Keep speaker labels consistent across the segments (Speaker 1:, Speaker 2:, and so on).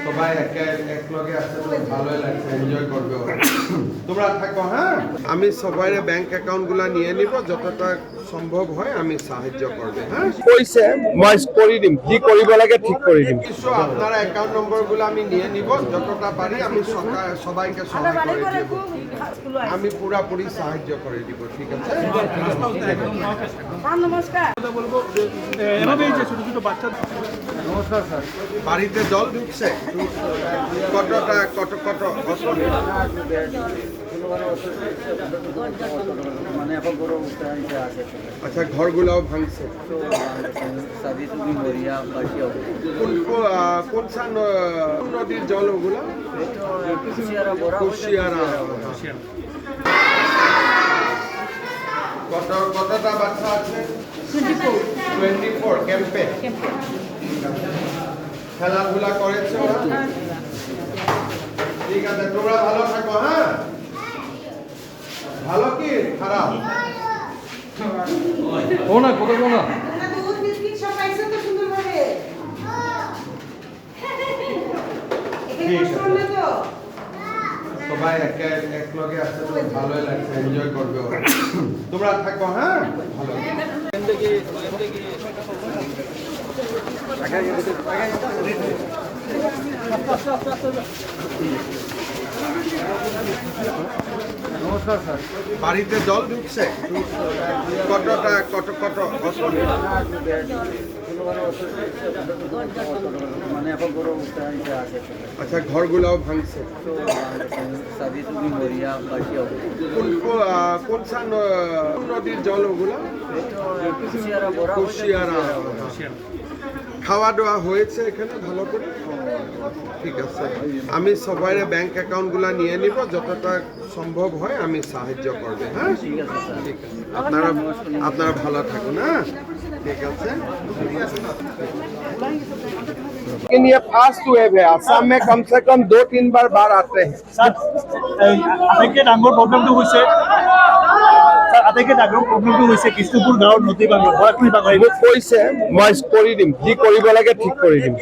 Speaker 1: সবাই একলগে আসতে ভালোই লাগছে, এনজয় করবে ওরা। তোমরা থাকো, হ্যাঁ। আমি সবাই ব্যাংক অ্যাকাউন্টগুলো নিয়ে নিব, যতটা সম্ভব হয় আমি সাহায্য করবে, হ্যাঁ। কইছে মই করে দিম, কি কৰিব লাগে ঠিক করে দিম। কিছু আপনারা অ্যাকাউন্ট নম্বরগুলো আমি নিয়ে নিব, যতটা পারি আমি সবাইকে সহায় করে দেব। আমি পুরাপুরি সাহায্য করে দিব, ঠিক আছে?
Speaker 2: নমস্কার।
Speaker 3: বলবো এভাবেই যে ছোট ছোট বাচ্চা।
Speaker 1: নমস্কার স্যার। বাড়িতে জল ঢুকছে কত আচ্ছা, ঘরগুলাও ভাঙছে। কোন নদীর জল ওগুলো? কুশিয়ারা। কতটা বাচ্চা আছে? 24 ক্যাম্পে। খেলাধুলা করেছে ওরা? ঠিক আছে, তোমরা ভালো থাকো, হ্যাঁ। ভালো কি খারাপ?
Speaker 3: ও না কথা বলো না।
Speaker 1: সবাই একলগে আসতে ভালোই লাগছে, এনজয় করবে ওরা। তোমরা থাকো, হ্যাঁ। ভালো
Speaker 3: নমস্কার স্যার।
Speaker 1: বাড়িতে জল ঢুকছে কত আচ্ছা, ঘরগুলাও ভাঙছে। কোন নদীর জল ওগুলো? কুশিয়ারা। খাওয়া দাওয়া হয়েছে এখানে ভালো করে? ঠিক আছে, আমি সবাই ব্যাংক অ্যাকাউন্টগুলো নিয়ে নিব, যতটা সম্ভব হয় আমি সাহায্য করবে, হ্যাঁ। ঠিক আছে, আপনারা ভালো থাকুন, হ্যাঁ। ঠিক আছে। ये फास्ट वेव है, आसाम में कम से कम 2-3 बार आते हैं।
Speaker 3: স্যার আটাইকে ডাঙৰ প্ৰব্লেমটো হৈছে কৃষ্ণপুৰ গাঁৱৰ নদী বাংলা ভৰাকুৰি বাংলা
Speaker 1: মোক কৈছে মই কৰি দিম, কি কৰিব লাগে ঠিক কৰি দিম।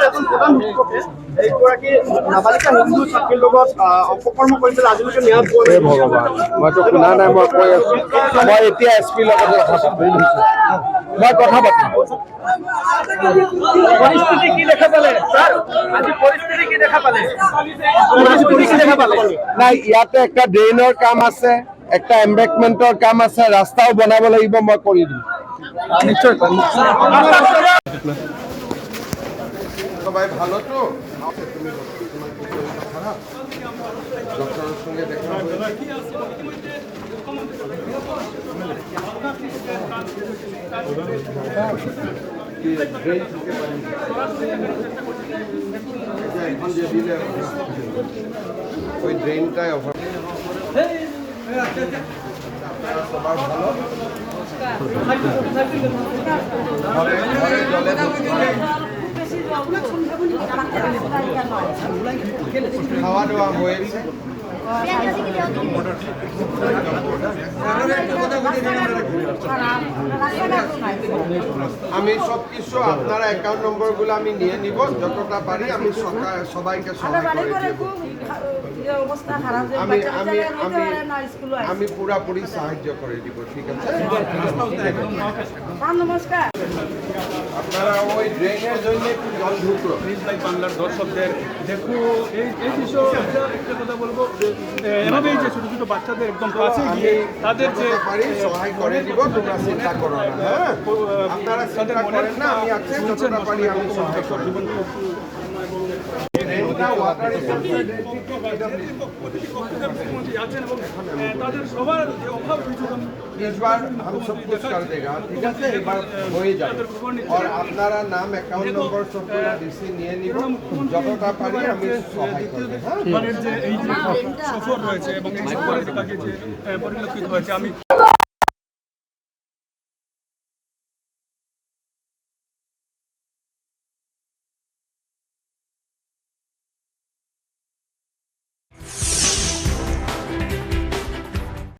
Speaker 3: এজন প্ৰধান শিক্ষকে এইগৰাকী নাবালিকা হিন্দু ছাত্ৰীৰ লগত অপকৰ্ম কৰিছিল, আজিলৈকে ন্যায় পোৱা নাই।
Speaker 1: ভগৱান, মইতো শুনা নাই, মই কৈ আছো। মই এতিয়া এছপিৰ লগত কথা পাতিম।
Speaker 3: পৰিস্থিতি কি দেখা পালে ছাৰ? আজি পৰিস্থিতি কি দেখা পালে?
Speaker 1: নাই, ইয়াতে একটা ড্ৰেইনৰ কাম আছে, একটা এম্বেকমেন্টৰ কাম আছে, ৰাস্তাও বনাব লাগিব, মই কৰি দিম।
Speaker 3: নিশ্চয়
Speaker 1: সবাই ভালো তো? খারাপ? ডক্টরের সঙ্গে দেখা এখন যে দিলে ওই ড্রেনটাই অভাব। সবার ভালো? ঘরে জলে খাওয়া দাওয়া হয়েছে? আমি সব কিছু আপনারা অ্যাকাউন্ট নম্বরগুলো আমি নিয়ে নিব, যতটা পারি আমি সবাইকে সহায় করে দেব। আমি পুরাপুরি সাহায্য করে দিব, ঠিক আছে?
Speaker 2: নমস্কার।
Speaker 1: আপনারা ওই ড্রেনের জন্য একটু জল ঢুকলো।
Speaker 3: প্লিজ লাইক বাংলার দর্শকদের দেখো এই বিষয় একটা কথা বলবো, এভাবেই যে ছোট ছোট বাচ্চাদের একদম কাছে গিয়ে তাদের যে
Speaker 1: পারি সহায় করে দিব, তোমরা চিন্তা করো না, হ্যাঁ। আপনারা চিন্তা করেন না, আমি আছি, যতটা পারি আমি সহায় করে দিব।
Speaker 3: তাদের সবার যে অভাব
Speaker 1: इस बार हम सब कुछ कर देगा, ठीक है? एक बार हो ही जाए। और আপনারা নাম অ্যাকাউন্ট নম্বর সবগুলো ডিসি নিয়ে নিব, যতটা পারি আমি সহায় করব, হ্যাঁ।
Speaker 3: যে এই যে সফর রয়েছে এবং এই সফরের কাজে যে পরিলক্ষিত হয়েছে, আমি